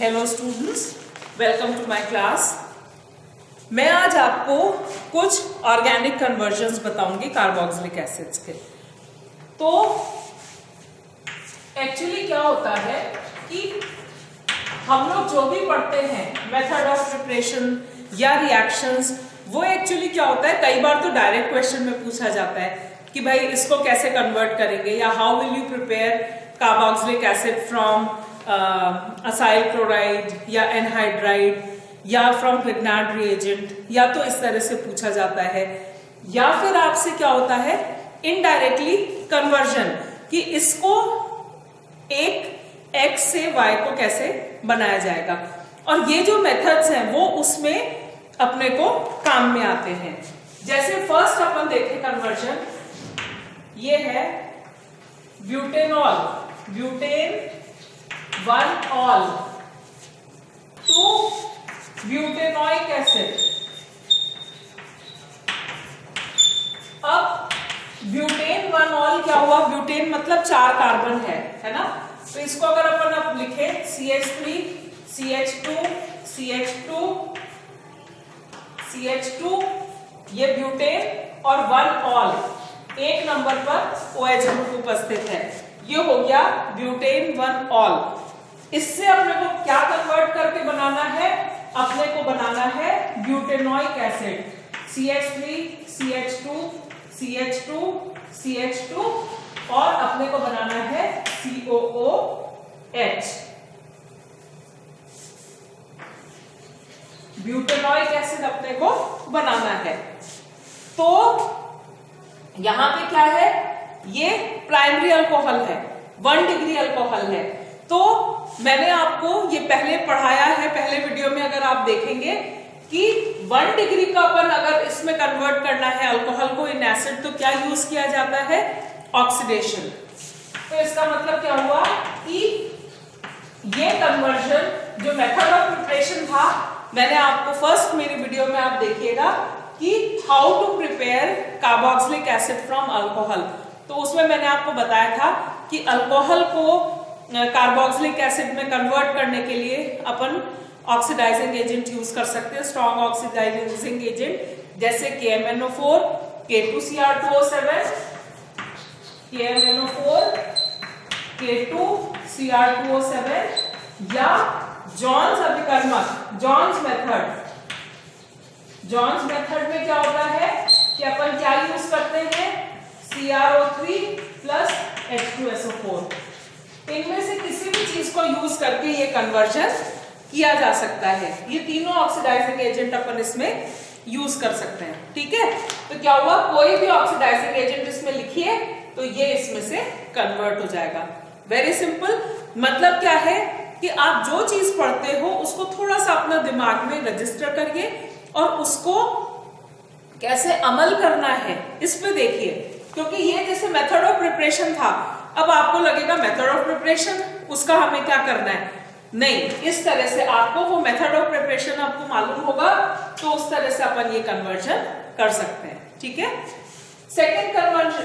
Hello students, welcome to my class. मैं आज आपको कुछ ऑर्गेनिक कन्वर्जन्स बताऊंगी कार्बोक्सिलिक एसिड्स के। तो एक्चुअली क्या होता है कि हम लोग जो भी पढ़ते हैं मेथड ऑफ प्रिपरेशन या रिएक्शंस, वो एक्चुअली क्या होता है, कई बार तो डायरेक्ट क्वेश्चन में पूछा जाता है कि भाई इसको कैसे कन्वर्ट करेंगे, या how will you prepare carboxylic acid from acyl chloride या एनहाइड्राइड या फ्रॉम प्रेग्नेंट रिएजेंट, या तो इस तरह से पूछा जाता है। या फिर आपसे क्या होता है इनडायरेक्टली कन्वर्जन, कि इसको एक x से y को कैसे बनाया जाएगा। और ये जो मेथड्स हैं वो उसमें अपने को काम में आते हैं। जैसे फर्स्ट अपन देखें कन्वर्जन, ये है ब्यूटेनॉल, ब्यूटेन 1-ऑल टू ब्यूटेनोइक एसिड। अब ब्यूटेन 1-ऑल क्या हुआ, ब्यूटेन मतलब 4 कार्बन है ना। तो इसको अगर अपन अब लिखे CH3 CH2 CH2 CH2, ये ब्यूटेन और 1-ऑल एक नंबर पर OH ग्रुप उपस्थित है, ये हो गया ब्यूटेन 1-ऑल। इससे अपने को क्या कन्वर्ट करके बनाना है, अपने को बनाना है butanoic acid CH3 CH2 CH2 CH2 और अपने को बनाना है COOH। ब्यूटेनोइक एसिड अपने को बनाना है। तो यहां पे क्या है, ये प्राइमरी अल्कोहल है, 1 डिग्री अल्कोहल है। तो मैंने आपको ये पहले पढ़ाया है, पहले वीडियो में अगर आप देखेंगे कि 1 डिग्री का अपन अगर इसमें कन्वर्ट करना है अल्कोहल को इन एसिड, तो क्या यूज किया जाता है, ऑक्सीडेशन। तो इसका मतलब क्या हुआ कि ये कन्वर्जन जो मेथड ऑफ प्रिपरेशन था, मैंने आपको फर्स्ट मेरी वीडियो में आप देखिएगा कि how to prepare carboxylic acid from alcohol. तो उसमें मैंने आपको बताया था कि अल्कोहल को कार्बोक्सिलिक एसिड में कन्वर्ट करने के लिए अपन ऑक्सीडाइजिंग एजेंट यूज कर सकते हैं, स्ट्रॉन्ग ऑक्सीडाइजिंग एजेंट, जैसे KMnO4 K2Cr2O7 KMnO4 K2Cr2O7 या जॉन्स अभिकर्मक, जॉन्स मेथड में क्या होता है कि अपन क्या यूज करते हैं, CrO3 प्लस H2SO4। इनमें से किसी भी चीज को यूज करके ये कन्वर्जन किया जा सकता है। ये तीनों ऑक्सीडाइजिंग एजेंट अपन इसमें यूज कर सकते हैं, ठीक है। तो क्या हुआ, कोई भी ऑक्सीडाइजिंग एजेंट इसमें लिखिए तो ये इसमें से कन्वर्ट हो जाएगा। Very simple. मतलब क्या है कि आप जो चीज पढ़ते हो उसको थोड़ा सा अपना दिमाग में रजिस्टर करिए और उसको कैसे अमल करना है इस पे देखिए। क्योंकि ये जैसे मेथड ऑफ प्रिपरेशन था, अब आपको लगेगा मेथड ऑफ प्रिपरेशन उसका हमें क्या करना है, नहीं, इस तरह से आपको वो मेथड ऑफ प्रिपरेशन आपको मालूम होगा तो उस तरह से अपन ये कन्वर्जन कर सकते हैं, ठीक है। सेकेंड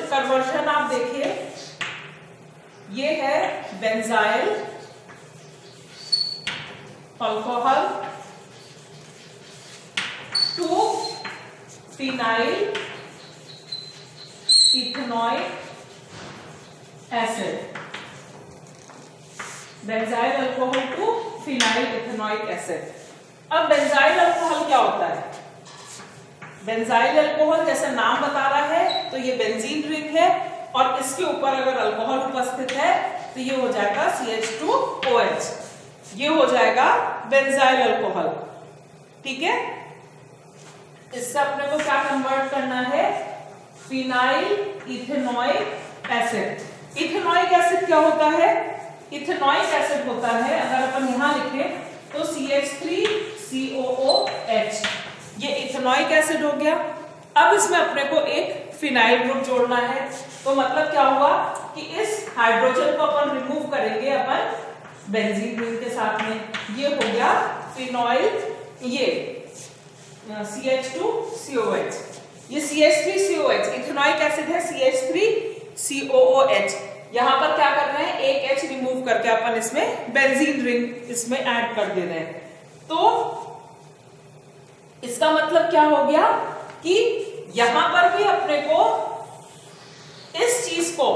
कन्वर्जन आप देखिए, ये है benzyl alcohol to phenyl ethanoic acid. Benzyl alcohol to phenyl ethanoic acid. अब बेंजाइल अल्कोहल क्या होता है, बेंजाइल अल्कोहल जैसे नाम बता रहा है तो ये बेंजीन रिंग है और इसके ऊपर अगर अल्कोहल उपस्थित है तो ये हो जाएगा CH2OH, ये हो जाएगा बेंजाइल अल्कोहल, ठीक है। इससे अपने को क्या कन्वर्ट करना है, phenyl ethanoic acid. Ethanoic acid क्या होता है, इथेनॉइक एसिड होता है, अगर अपन यहां लिखें तो CH3COOH, ये इथेनॉइक एसिड हो गया। अब इसमें अपने को एक फिनाइल ग्रुप जोड़ना है, तो मतलब क्या हुआ कि इस हाइड्रोजन को अपन रिमूव करेंगे अपन बेंजीन रिंग के साथ में, ये हो गया फिनॉइल, ये CH2COH, ये CH3COH इथेनॉइक एसिड है, CH3COOH। यहां पर क्या कर रहे हैं, एक H रिमूव करके अपन इसमें बेंजीन रिंग इसमें ऐड कर दे रहे हैं। तो इसका मतलब क्या हो गया कि यहां पर भी अपने को इस चीज को,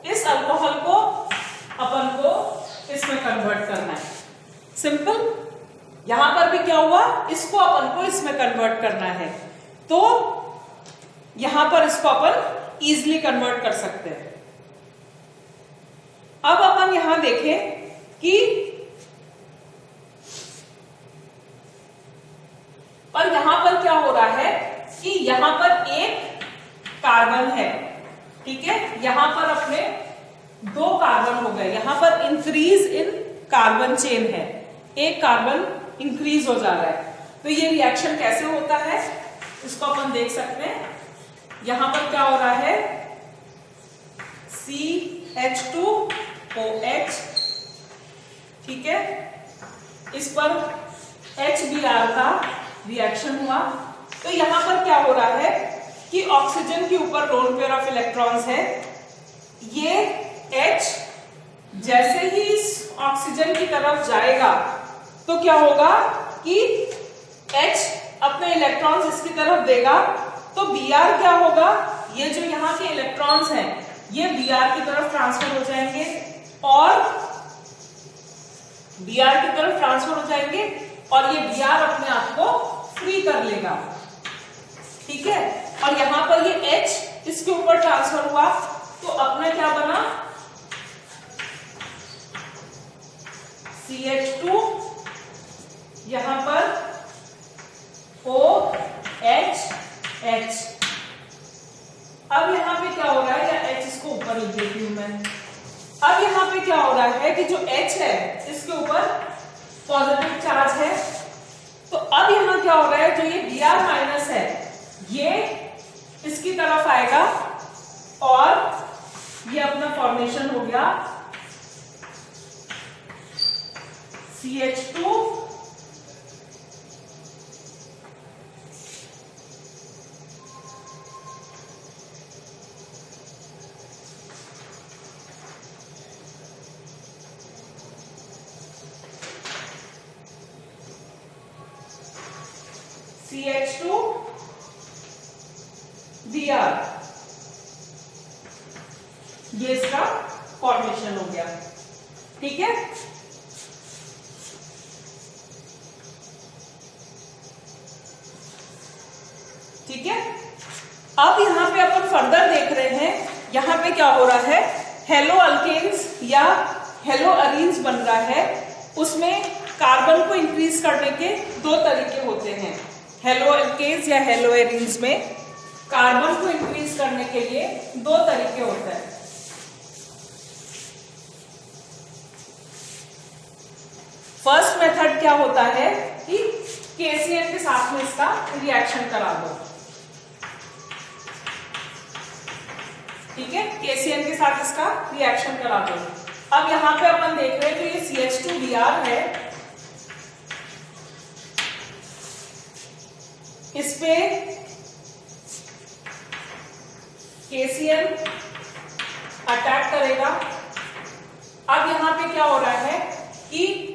इस अल्कोहल को अपन को इसमें कन्वर्ट करना है। सिंपल। यहां पर भी क्या हुआ, इसको अपन को इसमें कन्वर्ट करना है। तो यहां पर इसको अपन इजीली कन्वर्ट कर सकते हैं। अब अपन यहां देखें कि पर यहां पर क्या हो रहा है कि यहां पर एक कार्बन है, ठीक है, यहां पर अपने 2 कार्बन हो गए, यहां पर इंक्रीज इन कार्बन चेन है, एक कार्बन इंक्रीज हो जा रहा है। तो ये रिएक्शन कैसे होता है इसको अपन देख सकते हैं। यहां पर क्या हो रहा है, CH2OH, ठीक है, इस पर HBr का रिएक्शन हुआ। तो यहां पर क्या हो रहा है कि ऑक्सीजन के ऊपर लोन पेयर ऑफ इलेक्ट्रॉन्स है, ये H जैसे ही इस ऑक्सीजन की तरफ जाएगा तो क्या होगा कि H अपने इलेक्ट्रॉन्स इसकी तरफ देगा, तो Br क्या होगा, ये जो यहाँ के इलेक्ट्रॉन्स हैं ये Br की तरफ ट्रांसफर हो जाएंगे और Br की तरफ ट्रांसफर हो जाएंगे और ये Br अपने आप को फ्री कर लेगा, ठीक है। और यहां पर ये H इसके ऊपर ट्रांसफर हुआ तो अपना क्या बना, CH2, यहां पर OH, H। अब यहां पे क्या हो रहा है, या H इसको ऊपर लिख देती हूं मैं। अब यहां पे क्या हो रहा है कि जो H है इसके ऊपर पॉजिटिव चार्ज है, तो अब यहां क्या हो रहा है, जो ये Br माइनस है ये इसकी तरफ आएगा और ये अपना फॉर्मेशन हो गया CH2 CH2 Br, ये इसका फॉर्मेशन हो गया, ठीक है। ठीक है, अब यहां पे अपन फर्दर देख रहे हैं, यहां पे क्या हो रहा है, हेलो अल्केन्स या हेलो अरीन्स बन रहा है। उसमें कार्बन को इंक्रीज करने के 2 तरीके होते हैं। हेलो अल्केन्स या हेलो एरीन्स में कार्बन को इंक्रीज करने के लिए 2 तरीके होते हैं। फर्स्ट मेथड क्या होता है कि KCl के साथ में इसका रिएक्शन करा दो, ठीक है, KCl के साथ इसका रिएक्शन करा दो। अब यहां पे अपन देख रहे हैं तो ये CH2Br है, इस पे KCl अटैक करेगा। अब यहां पे क्या हो रहा है कि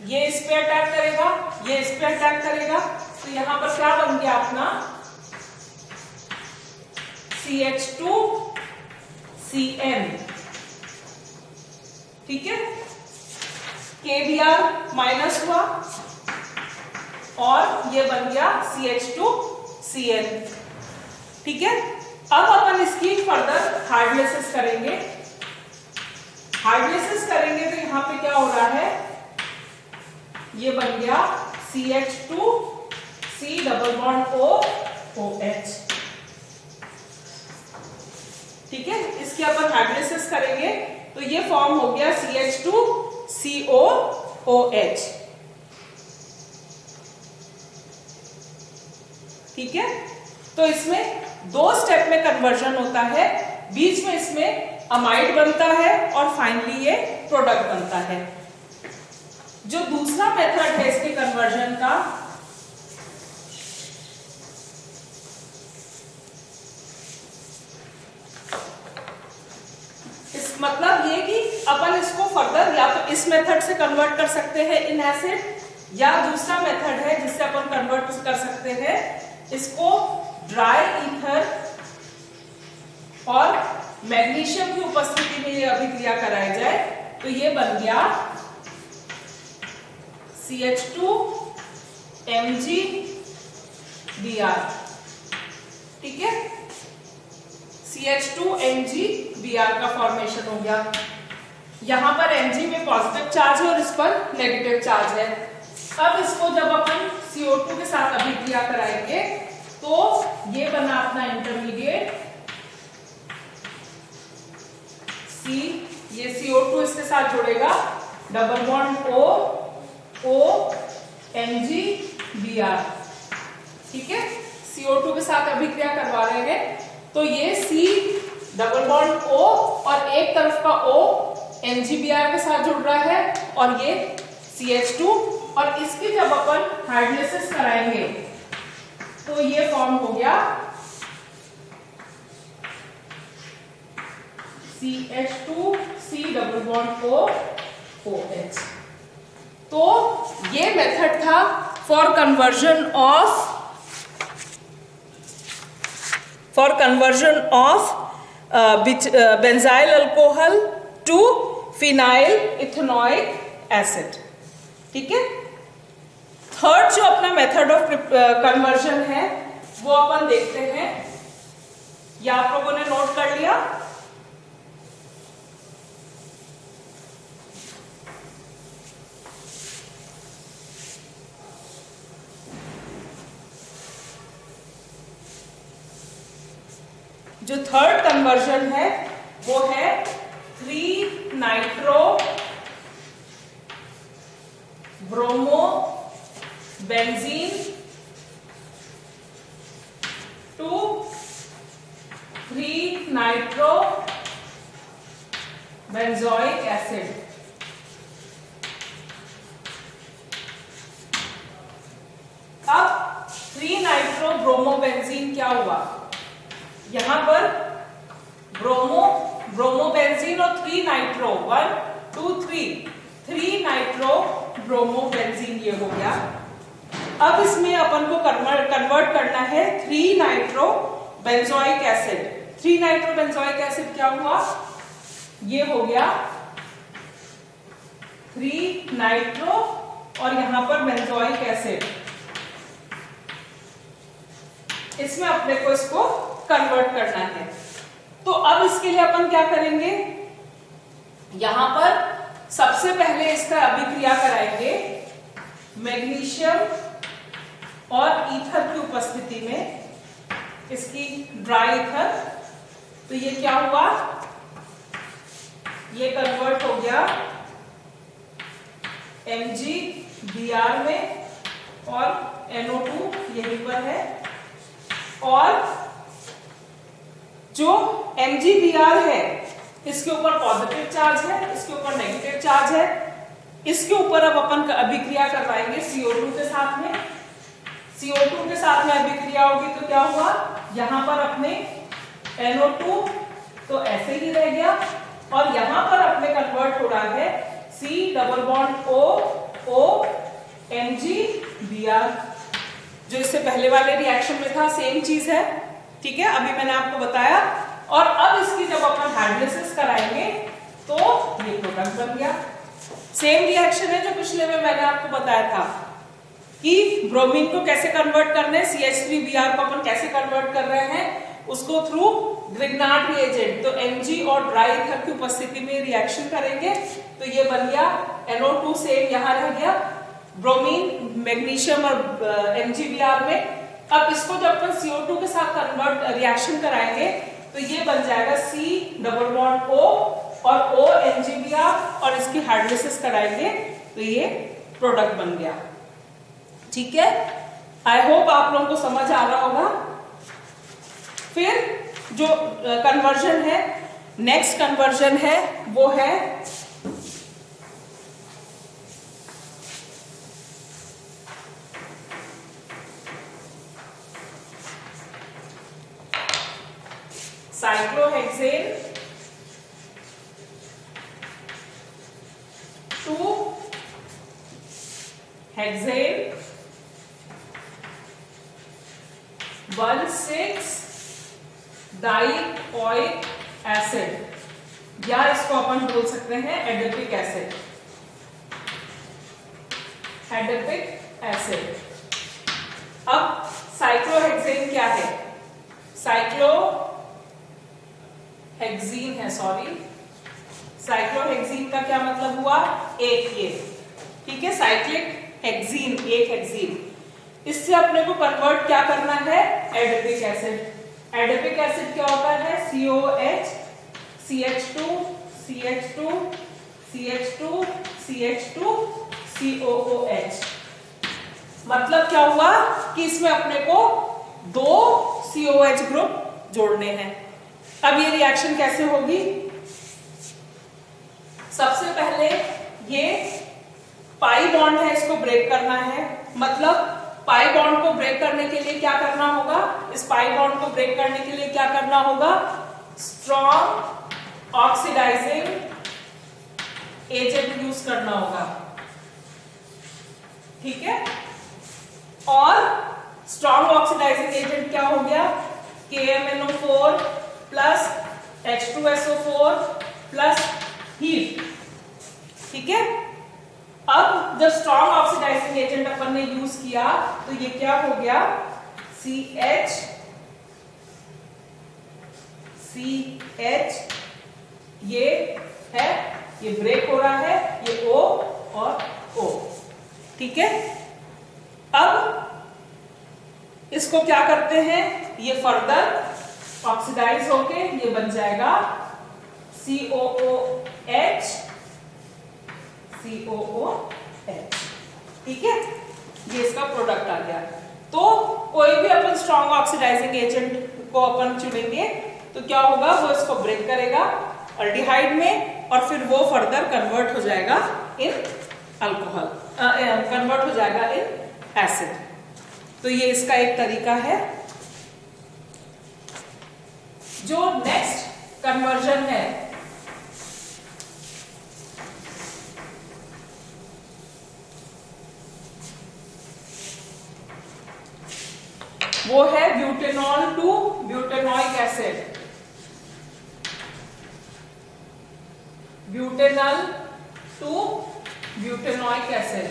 ये इस पे अटैक करेगा, ये इस पे अटैक करेगा, तो यहां पर क्या बन गया अपना CH2Cl, ठीक है, KBr माइनस हुआ और ये बन गया CH2Cl, ठीक है। अब अपन इसकी फर्दर हार्डनेसेस करेंगे। हार्डनेसेस करेंगे तो यहां पे क्या हो रहा है, ये बन गया CH2C डबल बॉन्ड OH, ठीक है। इसके अपन हार्डनेसेस करेंगे तो ये फॉर्म हो गया CH2COOH, ठीक है। तो इसमें 2 स्टेप में कन्वर्जन होता है, बीच में इसमें अमाइड बनता है और फाइनली ये प्रोडक्ट बनता है। जो दूसरा मेथड है इसके कन्वर्जन का, मतलब ये कि अपन इसको फर्दर या तो इस मेथड से कन्वर्ट कर सकते हैं इन एसिड, या दूसरा मेथड है जिससे अपन कन्वर्ट कर सकते हैं इसको ड्राई ईथर और मैग्नीशियम की उपस्थिति में ये अभिक्रिया कराया जाए तो ये बन गया CH2MgBr। ठीक है, CH2MgBr का फॉर्मेशन हो गया। यहां पर Mg में पॉजिटिव चार्ज है और इस पर नेगेटिव चार्ज है। अब इसको जब अपन CO2 के साथ अभिक्रिया कराएंगे तो ये बना अपना इंटरमीडिएट C, ये CO2 इसके साथ जुड़ेगा, डबल बॉन्ड O MgBr। ठीक है, CO2 के साथ अभिक्रिया करवा रहे हैं तो ये C डबल बॉन्ड O और एक तरफ का O MgBr के साथ जुड़ रहा है और ये CH2, और इसकी जब अपन हाइड्रोलिसिस कराएंगे तो ये फॉर्म हो गया CH2C double bond O OH। तो ये मेथड था for conversion of benzyl alcohol to phenyl ethanoic acid. ठीक है, थर्ड जो अपना मेथड ऑफ कन्वर्जन है वो अपन देखते हैं। या आप लोगों ने नोट कर लिया? जो थर्ड कन्वर्जन है वो है 3 nitro bromo benzene to 3 nitro benzoic acid. अब 3 नाइट्रो ब्रोमो बेंजीन क्या हुआ? यहां पर ब्रोमो बेंजीन और 3 नाइट्रो 1 2 3 नाइट्रो ब्रोमो बेंजीन ये हो गया। अब इसमें अपन को कन्वर्ट करना है 3 nitro benzoic acid. 3 nitro benzoic acid क्या हुआ? ये हो गया 3 नाइट्रो और यहां पर बेंजोइक एसिड। इसमें अपने को इसको कन्वर्ट करना है। तो अब इसके लिए अपन क्या करेंगे? यहां पर सबसे पहले इसका अभिक्रिया कराएंगे मैग्नीशियम और ईथर की उपस्थिति में, इसकी ड्राई ईथर। तो ये क्या हुआ? ये कन्वर्ट हो गया MgBr में और NO2 यहीं पर है, और जो MgBr है इसके ऊपर पॉजिटिव चार्ज है, इसके ऊपर नेगेटिव चार्ज है। इसके ऊपर अब अपन अभिक्रिया करवाएंगे CO2 के साथ में। CO2 के साथ में अभिक्रिया होगी तो क्या हुआ? यहां पर अपने NO2 तो ऐसे ही रह गया और यहां पर अपने कन्वर्ट हो रहा है C double bond O MgBr, जो इससे पहले वाले रिएक्शन में था, सेम चीज है। ठीक है, अभी मैंने आपको बताया। और अब इसकी जब अपन हाइड्रोलिसिस कराएंगे तो ये प्रोडक्ट बन गया। सेम रिएक्शन है जो पिछले में मैंने आपको बताया था कि ब्रोमीन को कैसे कन्वर्ट करना है, CH3Br को अपन कैसे कन्वर्ट कर रहे हैं, उसको थ्रू ग्रिग्नार्ड रिएजेंट। तो Mg और ड्राई ईथर की उपस्थिति में रिएक्शन करेंगे तो ये बन गया NO2, सेम यहां रह गया ब्रोमीन, मैग्नीशियम और MgBr में। अब इसको जब अपन CO2 के साथ कन्वर्ट रिएक्शन कराएंगे तो ये बन जाएगा C डबल बॉन्ड O और O MgBr, और इसकी हाइड्रोलिसिस कराएंगे तो ये प्रोडक्ट बन गया। ठीक है, आई होप आप लोगों को समझ आ रहा होगा। फिर जो कन्वर्जन है, नेक्स्ट कन्वर्जन है वो है साइक्लोहेक्सेन हेक्सेन 1,6 डाइओइक एसिड, या इसको अपन बोल सकते हैं एडिपिक एसिड, एडिपिक एसिड। अब साइक्लोहेक्सेन क्या है? साइक्लोहेक्सीन है, सॉरी, साइक्लोहेक्सीन का क्या मतलब हुआ? एक, ये ठीक है, साइक्लिक हेक्सीन, एक हेक्सीन। इससे अपने को कन्वर्ट क्या करना है? Adipic acid. एडिपिक एसिड क्या होता है? COH, CH2, CH2, CH2, CH2, COOH। मतलब क्या हुआ कि इसमें अपने को 2 COH ग्रुप जोड़ने हैं। अब ये रिएक्शन कैसे होगी? सबसे पहले ये पाई बॉन्ड है, इसको ब्रेक करना है। मतलब पाई बॉन्ड को ब्रेक करने के लिए क्या करना होगा? इस पाई बॉन्ड को ब्रेक करने के लिए क्या करना होगा? स्ट्रॉन्ग ऑक्सीडाइजिंग एजेंट यूज करना होगा, ठीक है। और स्ट्रॉन्ग ऑक्सीडाइजिंग एजेंट क्या हो गया? KMnO4 plus H2SO4 plus heat, ठीक है। अब जब स्ट्रॉन्ग ऑक्सीडाइजिंग एजेंट अपन ने यूज किया तो ये क्या हो गया? CH, ये है, ये ब्रेक हो रहा है, ये O और O, ठीक है। अब इसको क्या करते हैं? ये फर्दर ऑक्सीडाइज होके ये बन जाएगा COOH, ठीक है। ये इसका प्रोडक्ट आ गया। तो कोई भी अपन स्ट्रॉन्ग ऑक्सीडाइजिंग एजेंट को अपन चुनेंगे तो क्या होगा? वो इसको ब्रेक करेगा अल्डिहाइड में और फिर वो फर्दर कन्वर्ट हो जाएगा इन अल्कोहल, कन्वर्ट हो जाएगा इन एसिड। तो ये इसका एक तरीका है। जो नेक्स्ट कन्वर्जन है वो है butanol to butanoic acid. Butanol to butanoic acid.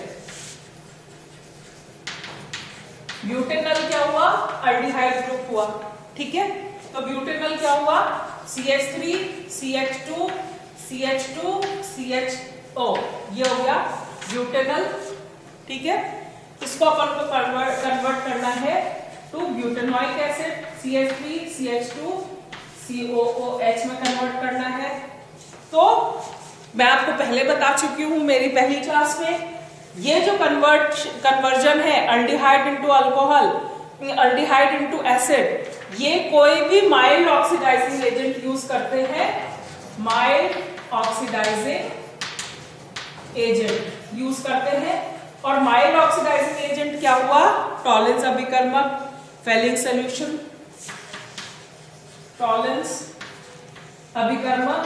Butanol क्या हुआ? अल्डिहाइड ग्रुप हुआ, ठीक है। तो ब्यूटेनॉल क्या हुआ? CH3, CH2, CH2, CHO, ये हो गया ब्यूटेनॉल, ठीक है। इसको अपन को कन्वर्ट करना है to butanoic acid, CH3, CH2, COOH में कन्वर्ट करना है। तो मैं आपको पहले बता चुकी हूं मेरी पहली क्लास में, ये जो कन्वर्जन है aldehyde into alcohol, aldehyde into acid, ये कोई भी माइल्ड ऑक्सीडाइजिंग एजेंट यूज करते हैं। माइल्ड ऑक्सीडाइजिंग एजेंट यूज करते हैं। और माइल्ड ऑक्सीडाइजिंग एजेंट क्या हुआ? टॉलेंस अभिकर्मक, फेलिंग सॉल्यूशन, टॉलेंस अभिकर्मक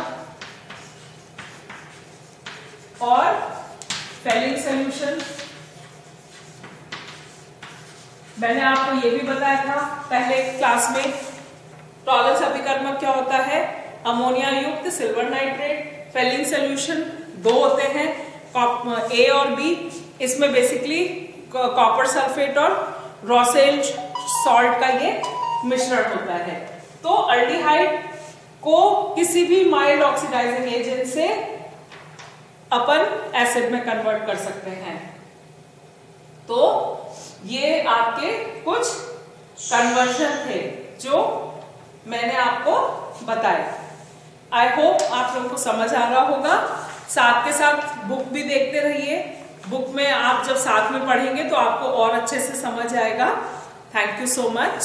और फेलिंग सॉल्यूशन। मैंने आपको ये भी बताया था पहले क्लास में, टॉलेंस अभिकर्मक क्या होता है? अमोनिया युक्त सिल्वर नाइट्रेट। फेलिंग सॉल्यूशन 2 होते हैं, A और B। इसमें बेसिकली कॉपर सल्फेट और रोसेल सॉल्ट का ये मिश्रण होता है। तो अल्डिहाइड को किसी भी माइल्ड ऑक्सीडाइजिंग एजेंट से अपन एसिड में कन्वर्ट कर सकते हैं। तो ये आपके कुछ कन्वर्जन थे जो मैंने आपको बताए। आई होप आप लोगों को समझ आ रहा होगा। साथ के साथ बुक भी देखते रहिए। बुक में आप जब साथ में पढ़ेंगे तो आपको और अच्छे से समझ आएगा। Thank you so much.